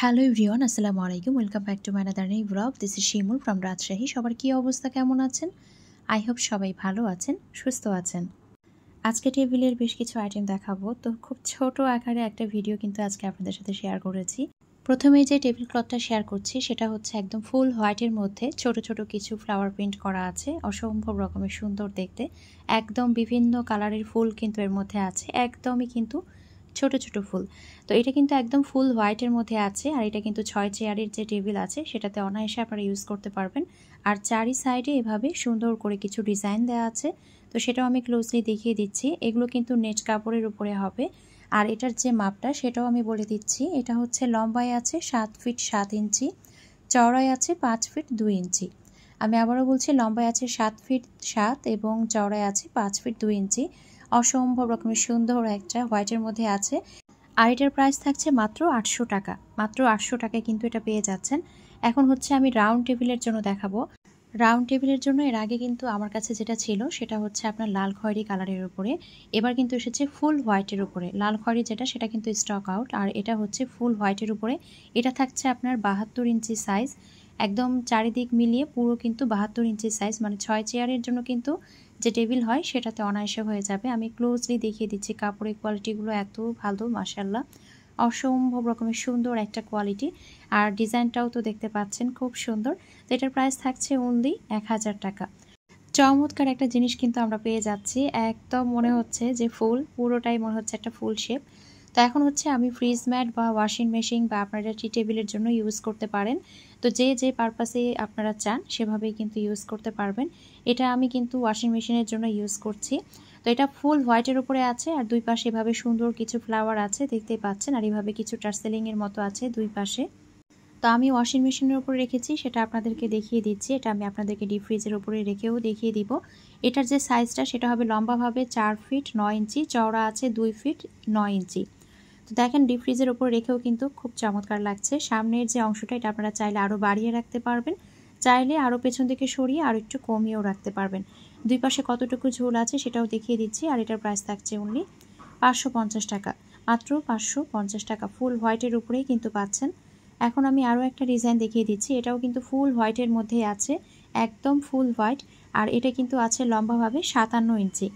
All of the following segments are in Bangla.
হ্যালো এভরিওয়ান, আসসালামু আলাইকুম। Welcome back to my another new blog. This is Shimul from Rajshahi. সবার কী অবস্থা, কেমন আছেন? আই হোপ সবাই ভালো আছেন, সুস্থ আছেন। আজকে টেবিলের বেশ কিছু আইটেম দেখাবো। তো খুব ছোট আকারে একটা ভিডিও কিন্তু আজকে আপনাদের সাথে শেয়ার করেছি। প্রথমেই যে টেবিল ক্লথটা শেয়ার করছি সেটা হচ্ছে একদম ফুল হোয়াইটের মধ্যে ছোট ছোট কিছু ফ্লাওয়ার প্রিন্ট করা আছে, অসম্ভব রকমের সুন্দর দেখতে। একদম বিভিন্ন কালারের ফুল কিন্তু এর মধ্যে আছে, একদমই কিন্তু ছোট ছোট ফুল। তো এটা কিন্তু একদম ফুল হোয়াইটের মধ্যে আছে, আর এটা কিন্তু 6 চেয়ারের যে টেবিল আছে সেটাতে অনায়াসে আপনারা ইউজ করতে পারবেন। আর চারি সাইডে এভাবে সুন্দর করে কিছু ডিজাইন দেওয়া আছে, তো সেটাও আমি ক্লোজলি দেখিয়ে দিচ্ছি। এগুলো কিন্তু নেট কাপড়ের উপরে হবে। আর এটার যে মাপটা সেটাও আমি বলে দিচ্ছি। এটা হচ্ছে লম্বায় আছে 7 ফিট 7 ইঞ্চি, চওড়ায় আছে 5 ফিট 2 ইঞ্চি। আমি আবারও বলছি, লম্বায় আছে 7 ফিট 7 এবং চওড়ায় আছে 5 ফিট 2 ইঞ্চি। অসম্ভব রকমের সুন্দর একটা হোয়াইটের মধ্যে আছে। আর এটার প্রাইস থাকছে মাত্র 800 টাকা। মাত্র 800 টাকায় কিন্তু এটা পেয়ে যাচ্ছেন। এখন হচ্ছে আমি রাউন্ড টেবিলের জন্য দেখাবো। রাউন্ড টেবিলের জন্য এর আগে কিন্তু আমার কাছে যেটা ছিল সেটা হচ্ছে আপনার লাল খয়েরি কালারের উপরে, এবার কিন্তু এসেছে ফুল হোয়াইটের উপরে। লাল খয়েরি যেটা সেটা কিন্তু স্টক আউট, আর এটা হচ্ছে ফুল হোয়াইটের উপরে। এটা থাকছে আপনার 72 ইঞ্চি সাইজ, একদম চারিদিক মিলিয়ে পুরো কিন্তু 72 ইঞ্চি সাইজ, মানে 6 চেয়ারের জন্য কিন্তু যে টেবিল হয় সেটাতে অনায়াসে হয়ে যাবে। আমি ক্লোজলি দেখিয়ে দিচ্ছি, কাপড়ের কোয়ালিটিগুলো এত ভালো, মাশাআল্লাহ, অসম্ভব রকমের সুন্দর একটা কোয়ালিটি। আর ডিজাইনটাও তো দেখতে পাচ্ছেন, খুব সুন্দর। তো এটার প্রাইস থাকছে অনলি 1000 টাকা। চমৎকার একটা জিনিস কিন্তু আমরা পেয়ে যাচ্ছি, একদম মনে হচ্ছে যে ফুল, পুরোটাই মনে হচ্ছে একটা ফুল শেপ। তো এখন হচ্ছে আমি ফ্রিজ ম্যাট বা ওয়াশিং মেশিন বা আপনারা টি টেবিলের জন্য ইউজ করতে পারেন। তো যে যে পারপাসে আপনারা চান সেভাবেই কিন্তু ইউজ করতে পারবেন। এটা আমি কিন্তু ওয়াশিং মেশিনের জন্য ইউজ করছি। তো এটা ফুল হোয়াইটের উপরে আছে, আর দুই পাশে এভাবে সুন্দর কিছু ফ্লাওয়ার আছে, দেখতেই পাচ্ছেন। আর এভাবে কিছু টার্সেলিংয়ের মতো আছে দুই পাশে। তো আমি ওয়াশিং মেশিনের উপরে রেখেছি, সেটা আপনাদেরকে দেখিয়ে দিচ্ছি। এটা আমি আপনাদেরকে ডিপ ফ্রিজের উপরে রেখেও দেখিয়ে দিব। এটার যে সাইজটা সেটা হবে লম্বাভাবে 4 ফিট 9 ইঞ্চি, চওড়া আছে 2 ফিট 9 ইঞ্চি। তো দেখেন, ডিপ ফ্রিজের উপরে রেখেও কিন্তু খুব চমৎকার লাগছে। সামনের যে অংশটা এটা আপনারা চাইলে আরও বাড়িয়ে রাখতে পারবেন, চাইলে আরও পেছন দিকে সরিয়ে আরও একটু কমিয়েও রাখতে পারবেন। দুই পাশে কতটুকু ঝোল আছে সেটাও দেখিয়ে দিচ্ছি। আর এটার প্রাইস থাকছে অনলি 550 টাকা, মাত্র 550 টাকা। ফুল হোয়াইটের উপরেই কিন্তু পাচ্ছেন। এখন আমি আরও একটা ডিজাইন দেখিয়ে দিচ্ছি। এটাও কিন্তু ফুল হোয়াইটের মধ্যেই আছে, একদম ফুল হোয়াইট। আর এটা কিন্তু আছে লম্বাভাবে 57 ইঞ্চি।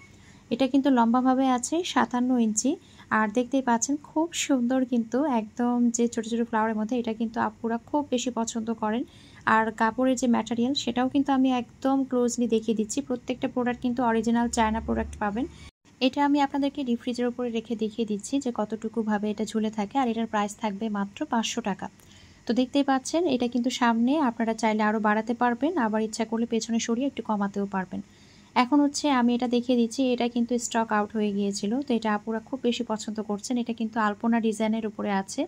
এটা কিন্তু লম্বাভাবে আছে 57 ইঞ্চি। আর দেখতেই পাচ্ছেন খুব সুন্দর কিন্তু, একদম যে ছোট ছোট ফ্লাওয়ারের মধ্যে, এটা কিন্তু আপুরা খুব বেশি পছন্দ করেন। আর কাপড়ের যে ম্যাটেরিয়াল সেটাও কিন্তু আমি একদম ক্লোজলি দেখিয়ে দিচ্ছি। প্রত্যেকটা প্রোডাক্ট কিন্তু অরিজিনাল চায়না প্রোডাক্ট পাবেন। এটা আমি আপনাদেরকে ডিপ ফ্রিজের উপরে রেখে দেখিয়ে দিচ্ছি যে কতটুকু ভাবে এটা ঝুলে থাকে। আর এটার প্রাইস থাকবে মাত্র 500 টাকা। তো দেখতেই পাচ্ছেন, এটা কিন্তু সামনে আপনারা চাইলে আরও বাড়াতে পারবেন, আবার ইচ্ছা করলে পেছনে সরিয়ে একটু কমাতেও পারবেন। এখন হচ্ছে আমি এটা দেখিয়ে দিচ্ছি। এটা কিন্তু স্টক আউট হয়ে গিয়েছিল, তো এটা আপুরা খুব বেশি পছন্দ করছেন। এটা কিন্তু আলপনা ডিজাইনের উপরে আছে।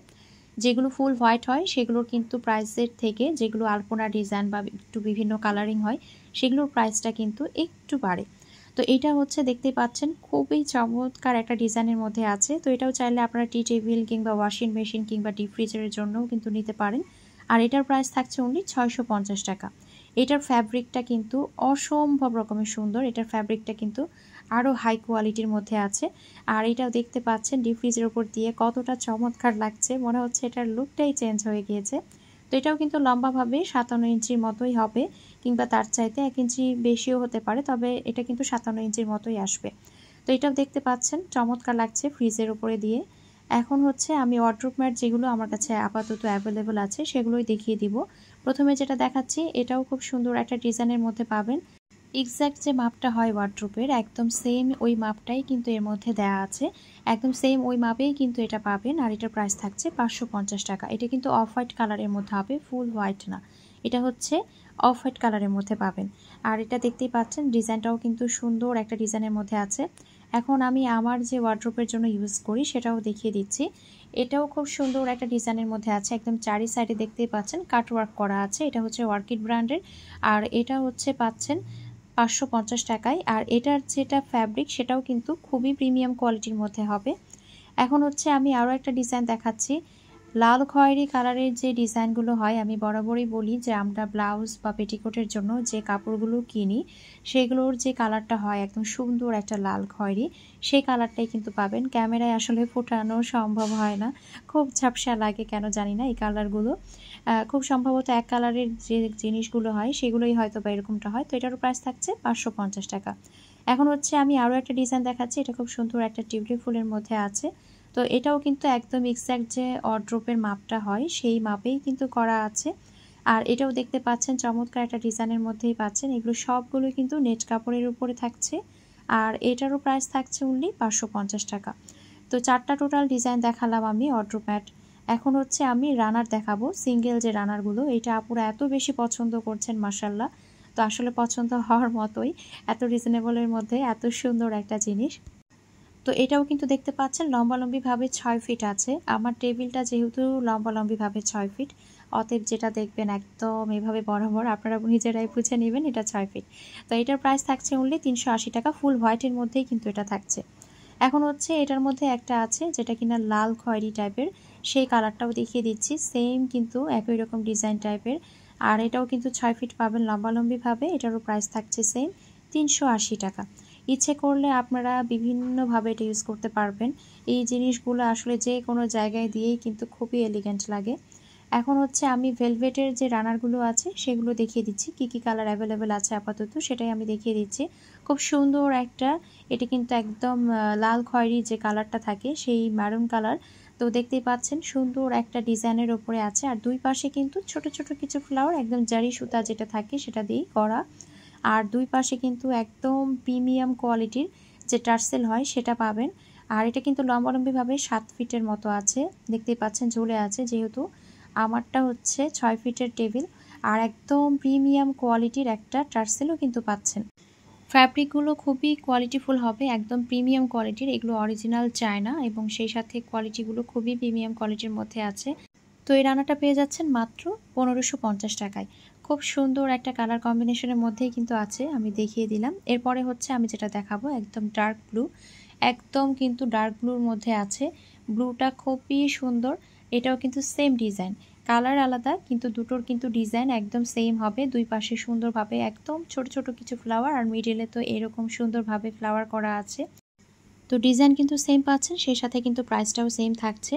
যেগুলো ফুল হোয়াইট হয় সেগুলোর কিন্তু প্রাইসের থেকে যেগুলো আলপনা ডিজাইন বা একটু বিভিন্ন কালারিং হয় সেগুলোর প্রাইসটা কিন্তু একটু বাড়ে। তো এটা হচ্ছে দেখতেই পাচ্ছেন খুবই চমৎকার একটা ডিজাইনের মধ্যে আছে। তো এটাও চাইলে আপনারা টি টেবিল কিংবা ওয়াশিং মেশিন কিংবা ডিপ ফ্রিজারের জন্যও কিন্তু নিতে পারেন। আর এটার প্রাইস থাকছে অনলি 650 টাকা। এটার ফ্যাব্রিকটা কিন্তু অসম্ভব রকমের সুন্দর। এটার ফ্যাব্রিকটা কিন্তু আরও হাই কোয়ালিটির মধ্যে আছে। আর এটাও দেখতে পাচ্ছেন ডিপ ফ্রিজের উপর দিয়ে কতটা চমৎকার লাগছে, মনে হচ্ছে এটার লুকটাই চেঞ্জ হয়ে গিয়েছে। তো এটাও কিন্তু লম্বাভাবে 57 ইঞ্চির মতোই হবে, কিংবা তার চাইতে 1 ইঞ্চি বেশিও হতে পারে, তবে এটা কিন্তু 57 ইঞ্চির মতোই আসবে। তো এটাও দেখতে পাচ্ছেন চমৎকার লাগছে ফ্রিজের উপরে দিয়ে। এখন হচ্ছে আমি ওয়ার্ড্রোব ম্যাট যেগুলো আমার কাছে আপাতত অ্যাভেলেবল আছে সেগুলোই দেখিয়ে দিব। প্রথমে যেটা দেখাচ্ছি এটাও খুব সুন্দর একটা ডিজাইনের মধ্যে পাবেন। এক্স্যাক্ট যে মাপটা হয় ওয়ার্ড্রোবের একদম সেম ওই মাপটাই কিন্তু এর মধ্যে দেয়া আছে, একদম সেম ওই মাপেই কিন্তু এটা পাবেন। আর এটার প্রাইস থাকছে 550 টাকা। এটা কিন্তু অফ হোয়াইট কালারের মধ্যে হবে, ফুল হোয়াইট না, এটা হচ্ছে অফ হোয়াইট কালারের মধ্যে পাবেন। আর এটা দেখতেই পাচ্ছেন ডিজাইনটাও কিন্তু সুন্দর একটা ডিজাইনের মধ্যে আছে। এখন আমি আমার যে ওয়ার্ড্রোবের জন্য ইউজ করি সেটাও দেখিয়ে দিচ্ছি। এটাও খুব সুন্দর একটা ডিজাইনের মধ্যে আছে, একদম চারি সাইডে দেখতেই পাচ্ছেন কাটওয়ার্ক করা আছে। এটা হচ্ছে ওয়ার্কিট ব্র্যান্ডের, আর এটা হচ্ছে পাচ্ছেন 550 টাকায়। আর এটার যেটা ফ্যাব্রিক সেটাও কিন্তু খুবই প্রিমিয়াম কোয়ালিটির মধ্যে হবে। এখন হচ্ছে আমি আরও একটা ডিজাইন দেখাচ্ছি। লাল খয়েরি কালারের যে ডিজাইনগুলো হয়, আমি বরাবরই বলি যে আমরা ব্লাউজ বা পেটিকোটের জন্য যে কাপড়গুলো কিনি সেগুলোর যে কালারটা হয় একদম সুন্দর একটা লাল খয়েরি, সেই কালারটাই কিন্তু পাবেন। ক্যামেরায় আসলে ফোটানো সম্ভব হয় না, খুব ঝাপসা লাগে কেন জানি না। এই কালারগুলো খুব সম্ভবত এক কালারের যে জিনিসগুলো হয় সেগুলোই হয়তো বা এরকমটা হয়। তো এটারও প্রাইস থাকছে 550 টাকা। এখন হচ্ছে আমি আরও একটা ডিজাইন দেখাচ্ছি, এটা খুব সুন্দর একটা টিউলিপ ফুলের মধ্যে আছে। তো এটাও কিন্তু একদম এক্স্যাক্ট যে ওয়ারড্রোবের মাপটা হয় সেই মাপেই কিন্তু করা আছে। আর এটাও দেখতে পাচ্ছেন চমৎকার একটা ডিজাইনের মধ্যেই পাচ্ছেন। এগুলো সবগুলো কিন্তু নেট কাপড়ের উপরে থাকছে, আর এটারও প্রাইস থাকছে অনলি 550 টাকা। তো 4টা টোটাল ডিজাইন দেখালাম আমি ওয়ারড্রোব ম্যাট। এখন হচ্ছে আমি রানার দেখাবো, সিঙ্গেল যে রানারগুলো। এটা আপুরা এত বেশি পছন্দ করছেন মাশাআল্লাহ, তো আসলে পছন্দ হওয়ার মতোই, এত রিজনেবলের মধ্যে এত সুন্দর একটা জিনিস। তো এটাও কিন্তু দেখতে পাচ্ছেন লম্বালম্বিভাবে 6 ফিট আছে। আমার টেবিলটা যেহেতু লম্বালম্বিভাবে 6 ফিট, অতএব যেটা দেখবেন একদম এভাবে বরাবর, আপনারা নিজেরাই বুঝে নেবেন এটা 6 ফিট। তো এটার প্রাইস থাকছে অনলি 380 টাকা। ফুল হোয়াইটের মধ্যেই কিন্তু এটা থাকছে। এখন হচ্ছে এটার মধ্যে একটা আছে যেটা কিনা লাল খয়েরি টাইপের, সেই কালারটাও দেখিয়ে দিচ্ছি। সেম কিন্তু একই রকম ডিজাইন টাইপের, আর এটাও কিন্তু 6 ফিট পাবেন লম্বালম্বিভাবে। এটারও প্রাইস থাকছে সেম 380 টাকা। ইচ্ছে করলে আপনারা বিভিন্নভাবে এটা ইউজ করতে পারবেন। এই জিনিসগুলো আসলে যে কোনো জায়গায় দিয়েই কিন্তু খুবই এলিগেন্ট লাগে। এখন হচ্ছে আমি ভেলভেটের যে রানারগুলো আছে সেগুলো দেখিয়ে দিচ্ছি, কি কি কালার অ্যাভেলেবেল আছে আপাতত সেটাই আমি দেখিয়ে দিচ্ছি। খুব সুন্দর একটা, এটি কিন্তু একদম লাল খয়েরি যে কালারটা থাকে সেই ম্যারুন কালার। তো দেখতেই পাচ্ছেন সুন্দর একটা ডিজাইনের ওপরে আছে, আর দুই পাশে কিন্তু ছোট ছোট কিছু ফ্লাওয়ার একদম জারি সুতা যেটা থাকে সেটা দিয়েই করা। আর দুই পাশে কিন্তু একদম প্রিমিয়াম কোয়ালিটির যে টার্সেল হয় সেটা পাবেন। আর এটা কিন্তু লম্বালম্বিভাবে 7 ফিটের মতো আছে, দেখতেই পাচ্ছেন ঝুলে আছে। যেহেতু আমারটা হচ্ছে 6 ফিটের টেবিল, আর একদম প্রিমিয়াম কোয়ালিটির একটা টার্সেলও কিন্তু পাচ্ছেন। ফ্যাব্রিকগুলো খুবই কোয়ালিটিফুল হবে, একদম প্রিমিয়াম কোয়ালিটির। এগুলো অরিজিনাল চায়না এবং সেই সাথে কোয়ালিটিগুলো খুবই প্রিমিয়াম কোয়ালিটির মধ্যে আছে। তো এই রানাটা পেয়ে যাচ্ছেন মাত্র 1550 টাকায়। খুব সুন্দর একটা কালার কম্বিনেশনের মধ্যেই কিন্তু আছে, আমি দেখিয়ে দিলাম। এরপরে হচ্ছে আমি যেটা দেখাবো একদম ডার্ক ব্লু, একদম কিন্তু ডার্ক ব্লুর মধ্যে আছে। ব্লুটা খুবই সুন্দর, এটাও কিন্তু সেম ডিজাইন, কালার আলাদা কিন্তু দুটোর কিন্তু ডিজাইন একদম সেম হবে। দুই পাশে সুন্দরভাবে একদম ছোট ছোট কিছু ফ্লাওয়ার, আর মিডিলে তো এরকম সুন্দরভাবে ফ্লাওয়ার করা আছে। তো ডিজাইন কিন্তু সেম পাচ্ছেন, সেই সাথে কিন্তু প্রাইসটাও সেম থাকছে।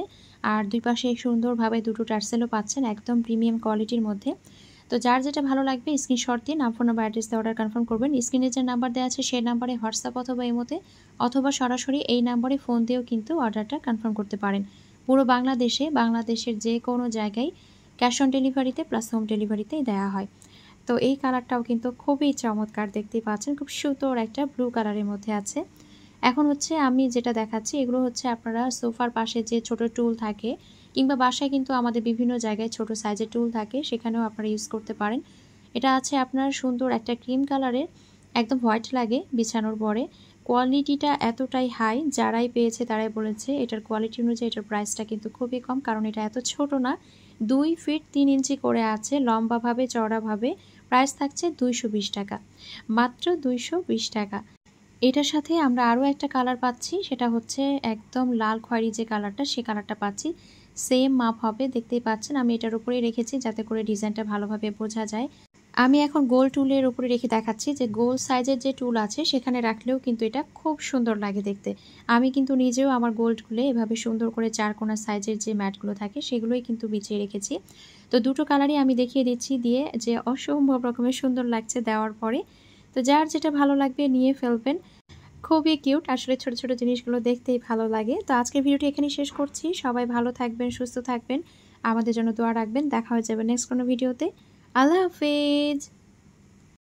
আর দুই পাশে সুন্দরভাবে দুটো টার্সেলও পাচ্ছেন একদম প্রিমিয়াম কোয়ালিটির মধ্যে। তো যার যেটা ভালো লাগবে স্ক্রিনশট দিয়ে নাম, ফোন নাম্বার, অ্যাড্রেস দিয়ে অর্ডার কনফার্ম করবেন। স্ক্রিনে যে নাম্বার দেওয়া আছে সেই নাম্বারে হোয়াটসঅ্যাপ অথবা ইমোতে অথবা সরাসরি এই নাম্বারে ফোন দিয়েও কিন্তু অর্ডারটা কনফার্ম করতে পারেন। পুরো বাংলাদেশের যে কোনো জায়গায় ক্যাশ অন ডেলিভারিতে প্লাস হোম ডেলিভারিতেই দেওয়া হয়। তো এই কালারটাও কিন্তু খুবই চমৎকার, দেখতেই পাচ্ছেন খুব সুন্দর একটা ব্লু কালারের মধ্যে আছে। এখন হচ্ছে আমি যেটা দেখাচ্ছি এগুলো হচ্ছে আপনারা সোফার পাশে যে ছোট টুল থাকে, কিংবা বাসায় কিন্তু আমাদের বিভিন্ন জায়গায় ছোট সাইজের টুল থাকে, সেখানেও আপনারা ইউজ করতে পারেন। এটা আছে আপনার সুন্দর একটা ক্রিম কালারের, একদম হোয়াইট লাগে বিছানোর পরে। কোয়ালিটিটা এতটাই হাই, যারাই পেয়েছে তারাই বলেছে এটার কোয়ালিটি অনুযায়ী এটার প্রাইসটা কিন্তু খুবই কম, কারণ এটা এত ছোট না, 2 ফিট 3 ইঞ্চি করে আছে লম্বাভাবে চওড়াভাবে। প্রাইস থাকছে 220 টাকা, মাত্র 220 টাকা। এটার সাথে আমরা আরও একটা কালার পাচ্ছি, সেটা হচ্ছে একদম লাল খয়েরি যে কালারটা, সে কালারটা পাচ্ছি। সেম মাপ হবে, দেখতেই পাচ্ছেন আমি এটার উপরেই রেখেছি যাতে করে ডিজাইনটা ভালোভাবে বোঝা যায়। আমি এখন গোল টুলের উপরে রেখে দেখাচ্ছি যে গোল সাইজের যে টুল আছে সেখানে রাখলেও কিন্তু এটা খুব সুন্দর লাগে দেখতে। আমি কিন্তু নিজেও আমার গোল টুলে এভাবে সুন্দর করে চারকোনা সাইজের যে ম্যাটগুলো থাকে সেগুলোই কিন্তু বিছিয়ে রেখেছি। তো দুটো কালারই আমি দেখিয়ে দিচ্ছি দিয়ে, যে অসম্ভব রকমের সুন্দর লাগছে দেওয়ার পরে। তো যার যেটা ভালো লাগবে নিয়ে ফেলবেন, খুবই কিউট। আসলে ছোট ছোট জিনিসগুলো দেখতেই ভালো লাগে। তো আজকের ভিডিওটি এখানেই শেষ করছি। সবাই ভালো থাকবেন, সুস্থ থাকবেন, আমাদের জন্য দোয়া রাখবেন। দেখা হয়ে যাবে নেক্সট কোনো ভিডিওতে। আল্লাহ হাফেজ।